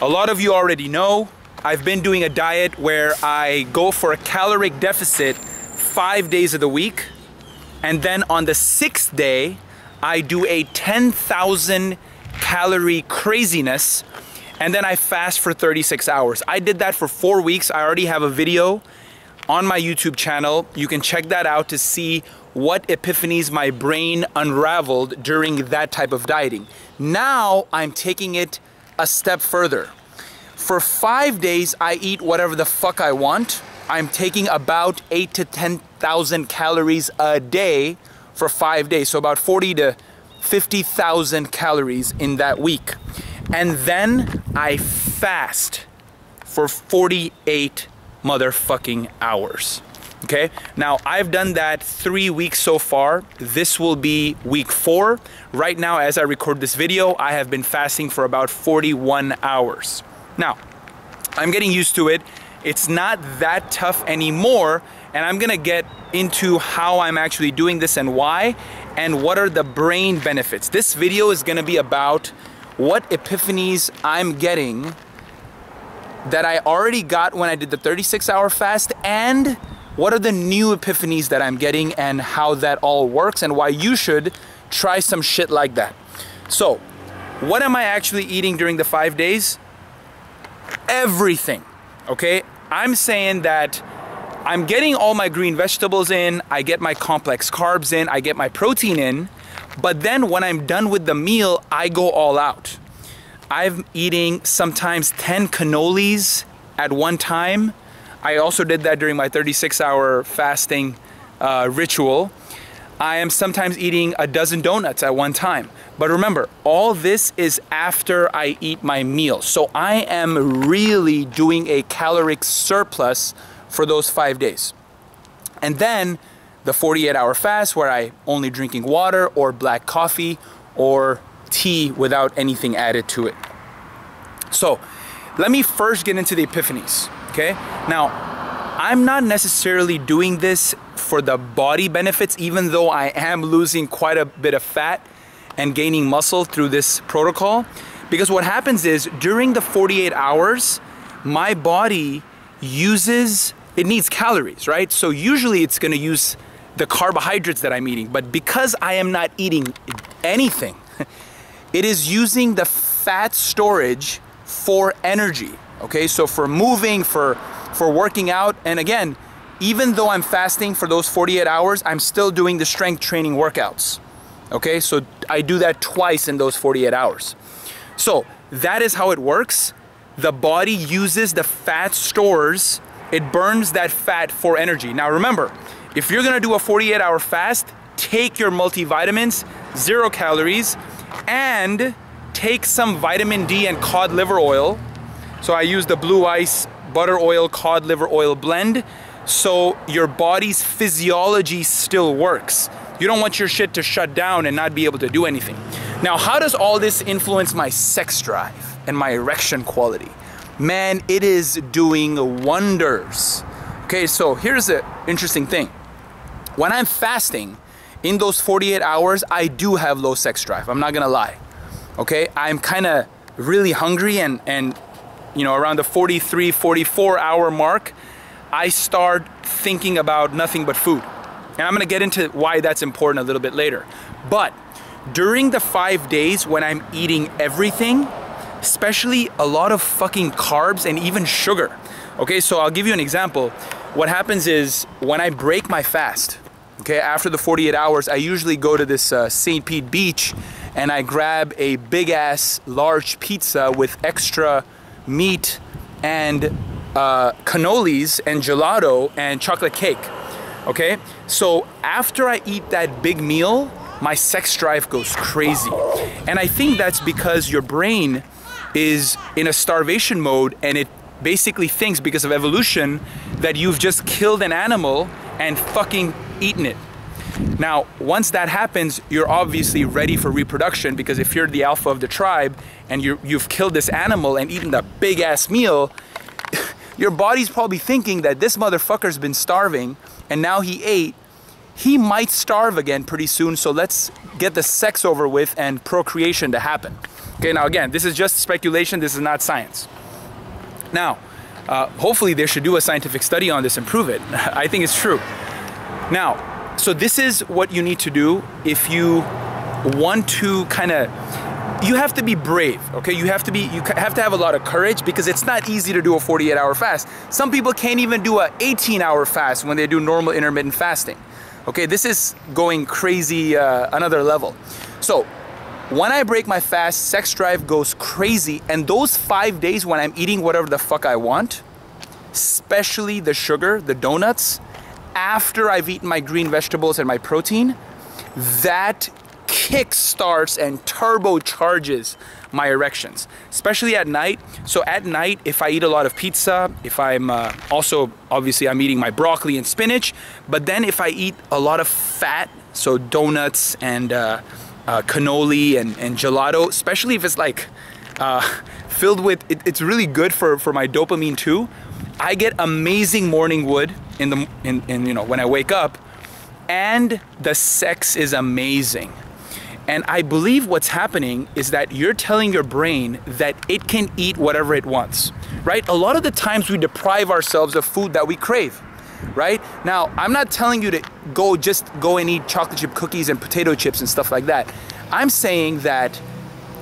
A lot of you already know, I've been doing a diet where I go for a caloric deficit 5 days of the week, and then on the 6th day, I do a 10,000 calorie craziness, and then I fast for 36 hours. I did that for 4 weeks. I already have a video on my YouTube channel. You can check that out to see what epiphanies my brain unraveled during that type of dieting. Now I'm taking it a step further. For 5 days, I eat whatever the fuck I want. I'm taking about 8 to 10,000 calories a day for 5 days. So about 40 to 50,000 calories in that week. And then I fast for 48 motherfucking hours. Okay, now I've done that 3 weeks so far. This will be week 4. Right now, as I record this video, I have been fasting for about 41 hours. Now, I'm getting used to it. It's not that tough anymore, and I'm gonna get into how I'm actually doing this and why, and what are the brain benefits. This video is gonna be about what epiphanies I'm getting that I already got when I did the 36-hour fast, and what are the new epiphanies that I'm getting and how that all works and why you should try some shit like that. So, what am I actually eating during the 5 days? Everything, okay? I'm saying that I'm getting all my green vegetables in, I get my complex carbs in, I get my protein in, but then when I'm done with the meal, I go all out. I'm eating sometimes 10 cannolis at one time. I also did that during my 36-hour fasting ritual. I am sometimes eating a dozen donuts at one time. But remember, all this is after I eat my meal. So I am really doing a caloric surplus for those 5 days. And then the 48-hour fast where I only drinking water or black coffee or tea without anything added to it. So let me first get into the epiphanies. Okay, now I'm not necessarily doing this for the body benefits, even though I am losing quite a bit of fat and gaining muscle through this protocol, because what happens is during the 48 hours, my body it needs calories, right? So usually it's gonna use the carbohydrates that I'm eating, but because I am not eating anything, it is using the fat storage for energy. Okay, so for moving, for working out, and again, even though I'm fasting for those 48 hours, I'm still doing the strength training workouts. Okay, so I do that twice in those 48 hours. So that is how it works. The body uses the fat stores, it burns that fat for energy. Now remember, if you're gonna do a 48-hour fast, take your multivitamins, 0 calories, and take some vitamin D and cod liver oil. So I use the Blue Ice butter oil, cod liver oil blend, so your body's physiology still works. You don't want your shit to shut down and not be able to do anything. Now, how does all this influence my sex drive and my erection quality? Man, it is doing wonders. Okay, so here's the interesting thing. When I'm fasting, in those 48 hours, I do have low sex drive. I'm not gonna lie. Okay, I'm kind of really hungry, and you know, around the 43, 44 hour mark, I start thinking about nothing but food. And I'm gonna get into why that's important a little bit later. But during the 5 days when I'm eating everything, especially a lot of fucking carbs and even sugar. Okay, so I'll give you an example. What happens is when I break my fast, okay, after the 48 hours, I usually go to this St. Pete Beach and I grab a big ass large pizza with extra meat and cannolis and gelato and chocolate cake. Okay, so after I eat that big meal, my sex drive goes crazy. And I think that's because your brain is in a starvation mode, and it basically thinks, because of evolution, that you've just killed an animal and fucking eaten it. Now, once that happens, you're obviously ready for reproduction, because if you're the alpha of the tribe and you've killed this animal and eaten the big ass meal, your body's probably thinking that this motherfucker's been starving and now he ate. He might starve again pretty soon, so let's get the sex over with and procreation to happen. Okay, now again, this is just speculation, this is not science. Now, hopefully they should do a scientific study on this and prove it. I think it's true. Now, so this is what you need to do if you want to you have to be brave, okay? You have to have a lot of courage, because it's not easy to do a 48-hour fast. Some people can't even do a 18-hour fast when they do normal intermittent fasting. Okay, this is going crazy, another level. So when I break my fast, sex drive goes crazy, and those 5 days when I'm eating whatever the fuck I want, especially the sugar, the donuts, after I've eaten my green vegetables and my protein, that kickstarts and turbocharges my erections, especially at night. So at night, if I eat a lot of pizza, if I'm also, obviously I'm eating my broccoli and spinach, but then if I eat a lot of fat, so donuts and cannoli and gelato, especially if it's like filled with, it's really good for my dopamine too. I get amazing morning wood in you know, when I wake up, and the sex is amazing. And I believe what's happening is that you're telling your brain that it can eat whatever it wants, right? A lot of the times we deprive ourselves of food that we crave, right? Now, I'm not telling you to just go and eat chocolate chip cookies and potato chips and stuff like that. I'm saying that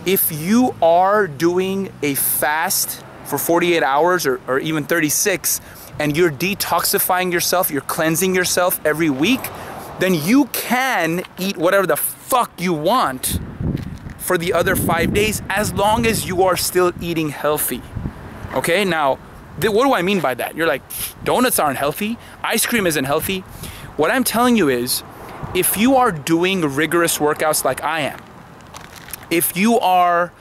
if you are doing a fast for 48 hours or even 36, and you're detoxifying yourself, you're cleansing yourself every week, then you can eat whatever the fuck you want for the other 5 days, as long as you are still eating healthy. Okay, now, what do I mean by that? You're like, donuts aren't healthy, ice cream isn't healthy. What I'm telling you is, if you are doing rigorous workouts like I am, if you are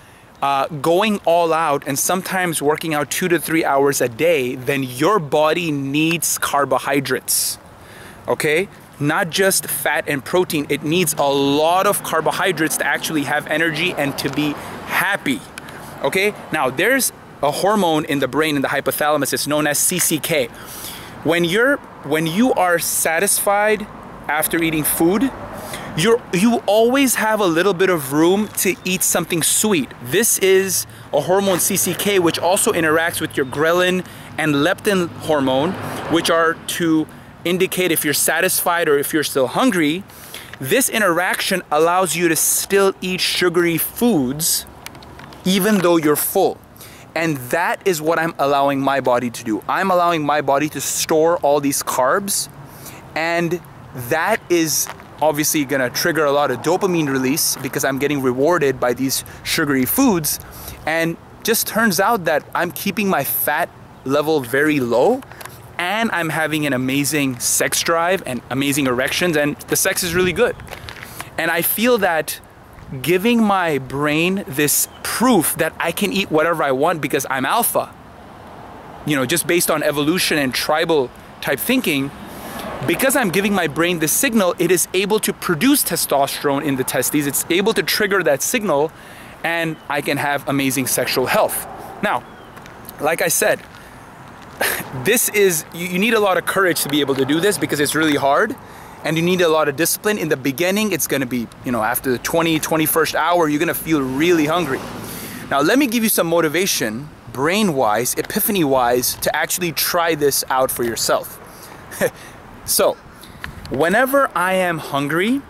going all out and sometimes working out 2 to 3 hours a day, then your body needs carbohydrates, okay? Not just fat and protein, it needs a lot of carbohydrates to actually have energy and to be happy, okay? Now, there's a hormone in the brain, in the hypothalamus, it's known as CCK. When you are satisfied after eating food, you always have a little bit of room to eat something sweet. This is a hormone CCK, which also interacts with your ghrelin and leptin hormone, which are to indicate if you're satisfied or if you're still hungry. This interaction allows you to still eat sugary foods even though you're full. And that is what I'm allowing my body to do. I'm allowing my body to store all these carbs, and that is obviously gonna trigger a lot of dopamine release because I'm getting rewarded by these sugary foods. And just turns out that I'm keeping my fat level very low, and I'm having an amazing sex drive and amazing erections, and the sex is really good. And I feel that giving my brain this proof that I can eat whatever I want because I'm alpha, you know, just based on evolution and tribal type thinking, because I'm giving my brain this signal, it is able to produce testosterone in the testes, it's able to trigger that signal, and I can have amazing sexual health. Now, like I said, this is, you need a lot of courage to be able to do this because it's really hard, and you need a lot of discipline. In the beginning, it's gonna be, you know, after the 21st hour, you're gonna feel really hungry. Now, let me give you some motivation, brain-wise, epiphany-wise, to actually try this out for yourself. So, whenever I am hungry,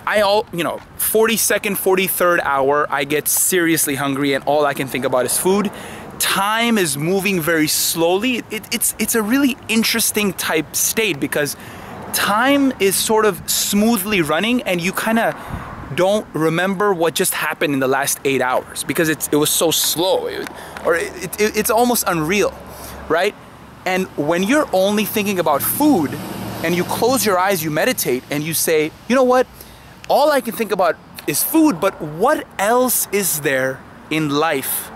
42nd, 43rd hour, I get seriously hungry and all I can think about is food. Time is moving very slowly. It's a really interesting type state because time is sort of smoothly running and you kind of don't remember what just happened in the last 8 hours because it was so slow, it's almost unreal, right? And when you're only thinking about food and you close your eyes, you meditate and you say, you know what? All I can think about is food, but what else is there in life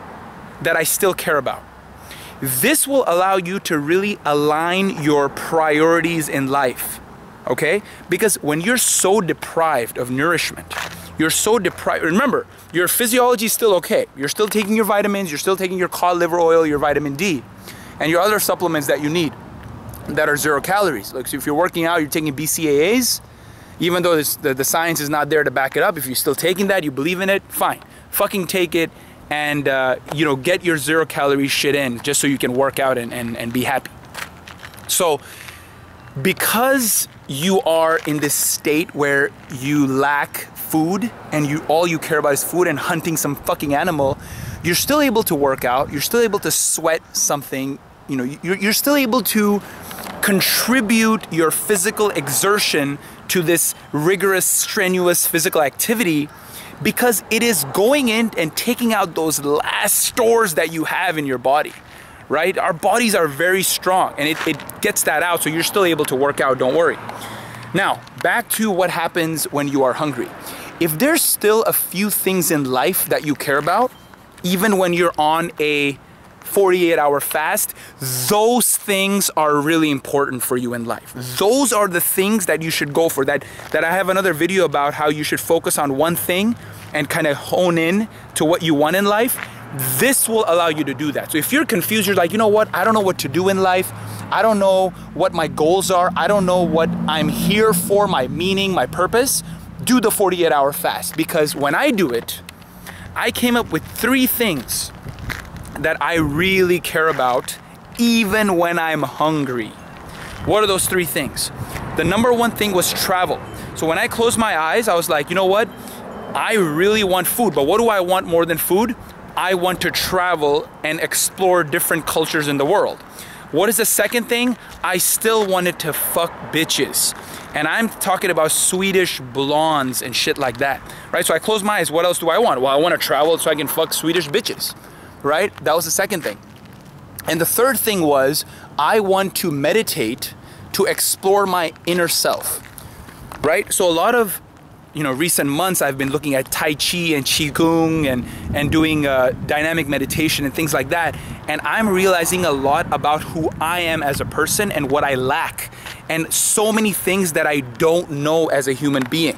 that I still care about? This will allow you to really align your priorities in life, okay? Because when you're so deprived of nourishment, you're so deprived, remember, your physiology is still okay. You're still taking your vitamins, you're still taking your cod liver oil, your vitamin D, and your other supplements that you need that are 0 calories. Like, so if you're working out, you're taking BCAAs, even though the science is not there to back it up, if you're still taking that, you believe in it, fine. fucking take it and you know, get your 0 calorie shit in just so you can work out and be happy. So because you are in this state where you lack food and all you care about is food and hunting some fucking animal, you're still able to work out, you're still able to sweat something, you know, you're still able to contribute your physical exertion to this rigorous, strenuous physical activity, because it is going in and taking out those last stores that you have in your body, right? Our bodies are very strong and it gets that out, so you're still able to work out, don't worry. Now, back to what happens when you are hungry. If there's still a few things in life that you care about, even when you're on a 48-hour fast, those things are really important for you in life. Those are the things that you should go for. That I have another video about how you should focus on one thing and kind of hone in to what you want in life. This will allow you to do that. So if you're confused, you're like, you know what, I don't know what to do in life. I don't know what my goals are. I don't know what I'm here for, my meaning, my purpose. Do the 48-hour fast, because when I do it, I came up with 3 things that I really care about even when I'm hungry. What are those 3 things? The number 1 thing was travel. So when I closed my eyes, I was like, you know what? I really want food, but what do I want more than food? I want to travel and explore different cultures in the world. What is the second thing? I still wanted to fuck bitches. And I'm talking about Swedish blondes and shit like that, right? So I closed my eyes. What else do I want? Well, I want to travel so I can fuck Swedish bitches, right? That was the second thing. And the third thing was, I want to meditate to explore my inner self, right? So a lot of, you know, recent months I've been looking at Tai Chi and Qigong and doing dynamic meditation and things like that. And I'm realizing a lot about who I am as a person and what I lack. And so many things that I don't know as a human being.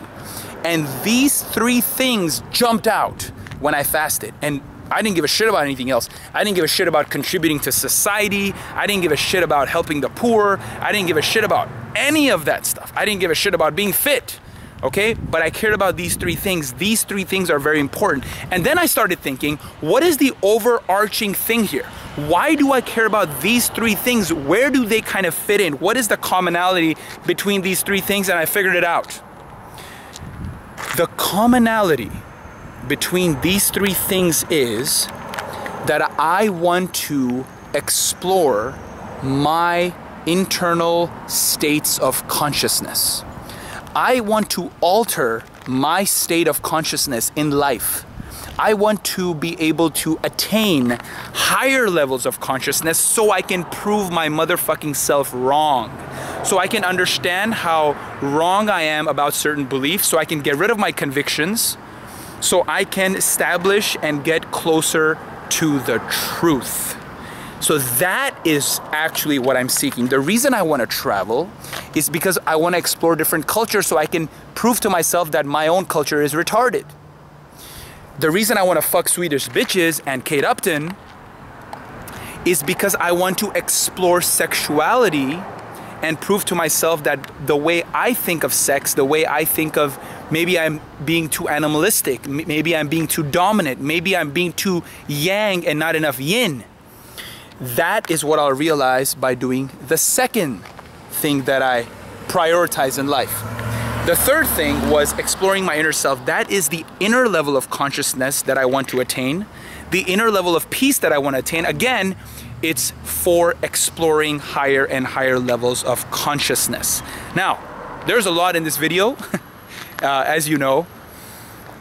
And these 3 things jumped out when I fasted. And I didn't give a shit about anything else. I didn't give a shit about contributing to society. I didn't give a shit about helping the poor. I didn't give a shit about any of that stuff. I didn't give a shit about being fit. Okay, but I cared about these 3 things. These 3 things are very important. And then I started thinking, what is the overarching thing here? Why do I care about these 3 things? Where do they kind of fit in? What is the commonality between these 3 things? And I figured it out. The commonality between these 3 things is that I want to explore my internal states of consciousness. I want to alter my state of consciousness in life. I want to be able to attain higher levels of consciousness so I can prove my motherfucking self wrong. So I can understand how wrong I am about certain beliefs, so I can get rid of my convictions, so I can establish and get closer to the truth. So that is actually what I'm seeking. The reason I want to travel is because I want to explore different cultures so I can prove to myself that my own culture is retarded. The reason I want to fuck Swedish bitches and Kate Upton is because I want to explore sexuality and prove to myself that the way I think of sex, the way I think of, maybe I'm being too animalistic, maybe I'm being too dominant, maybe I'm being too yang and not enough yin. That is what I'll realize by doing the second thing that I prioritize in life. The third thing was exploring my inner self. That is the inner level of consciousness that I want to attain, the inner level of peace that I want to attain. Again, it's for exploring higher and higher levels of consciousness. Now, there's a lot in this video, as you know.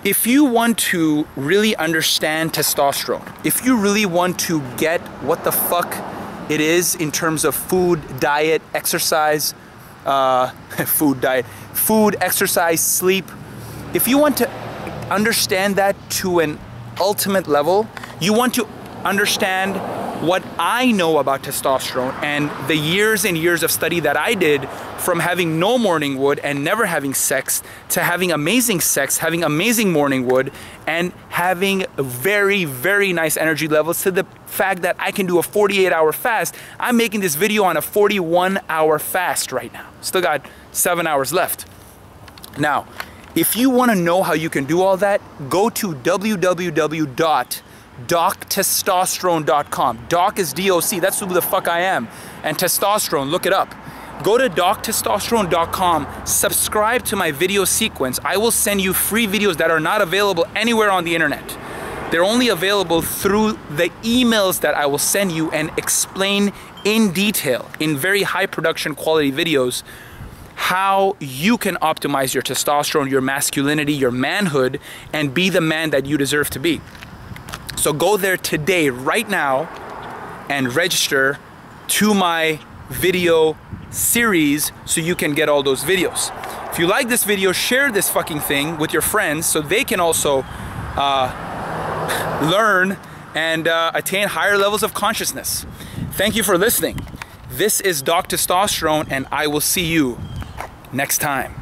If you want to really understand testosterone, if you really want to get what the fuck it is in terms of food, diet, exercise, food, exercise, sleep, if you want to understand that to an ultimate level, you want to understand what I know about testosterone and the years and years of study that I did, from having no morning wood and never having sex to having amazing sex, having amazing morning wood, and having very, very nice energy levels, to the fact that I can do a 48-hour fast. I'm making this video on a 41-hour fast right now. Still got 7 hours left. Now, If you want to know how you can do all that, go to www.doctestosterone.com. Doc is D-O-C, that's who the fuck I am. And testosterone, look it up. Go to doctestosterone.com, subscribe to my video sequence. I will send you free videos that are not available anywhere on the internet. They're only available through the emails that I will send you, and explain in detail, in very high production quality videos, how you can optimize your testosterone, your masculinity, your manhood, and be the man that you deserve to be. So go there today, right now, and register to my video series so you can get all those videos. If you like this video, share this fucking thing with your friends so they can also learn and attain higher levels of consciousness. Thank you for listening. This is Doc Testosterone, and I will see you next time.